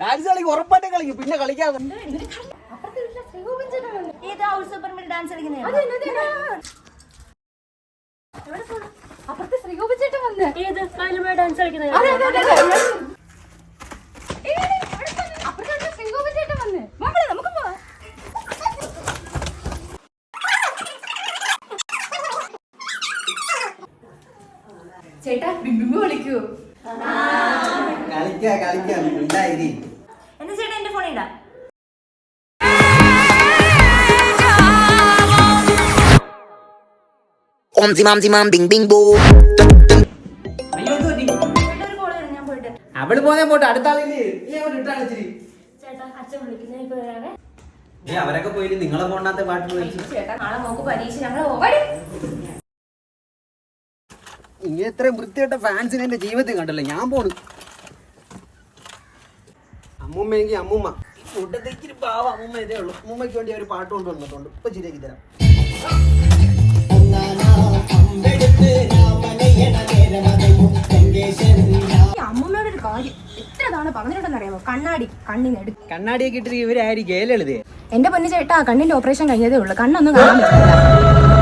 Dance കളിക്കും, ഉറപ്പായിട്ടും കളിക്കും. പിന്നെ കളിക്കാതെ ചേട്ടാ ബിംബിമ്പ് കളിക്കൂ. കളിക്കാം. എന്താ ചേട്ടാ എന്റെ ഫോണിൽ ഇടാ. അവള് പോന്നെ പോട്ടെ, അടുത്ത ആളില്ലേ ചേട്ടാ അച്ഛൻ വിളിക്കുന്നേ, ഇപ്പൊ വരാവേ. അവരൊക്കെ പോയിട്ട് നിങ്ങളെ പോണ്ടാത്ത പാട്ട് പോയി. ചേട്ടാ നാളെ നോക്ക് പരീക്ഷ, ഞങ്ങള് പോവാടി. ഇങ്ങനെ ഇത്രയും വൃത്തിയായിട്ട ഫാൻസിനെ എന്റെ ജീവിതത്തിൽ കണ്ടല്ലോ. ഞാൻ പോണു. അമ്മൂമ്മയെങ്കിൽ അമ്മൂമ്മ കൂട്ടത്തിൽ ഇച്ചിരി പാവ അമ്മൂമ്മ ഇതേ ഉള്ളൂ. അമ്മൂമ്മയ്ക്ക് വേണ്ടി ഒരു പാട്ട് കൊണ്ടുവന്നിട്ടുണ്ട്. ഇപ്പൊ ശരിയാക്കി തരാം. അമ്മൂമ്മയോട് ഒരു കാര്യം എത്ര തവണ പറഞ്ഞിട്ടുണ്ടെന്നറിയാമോ? കണ്ണാടിയൊക്കെ ഇട്ടിട്ട് ഇവരായിരിക്കും ഏലെഴുതേ. എന്റെ പൊന്നു ചേട്ടാ, കണ്ണിന്റെ ഓപ്പറേഷൻ കഴിഞ്ഞതേ ഉള്ളൂ, കണ്ണൊന്നും കാണാൻ പറ്റില്ല.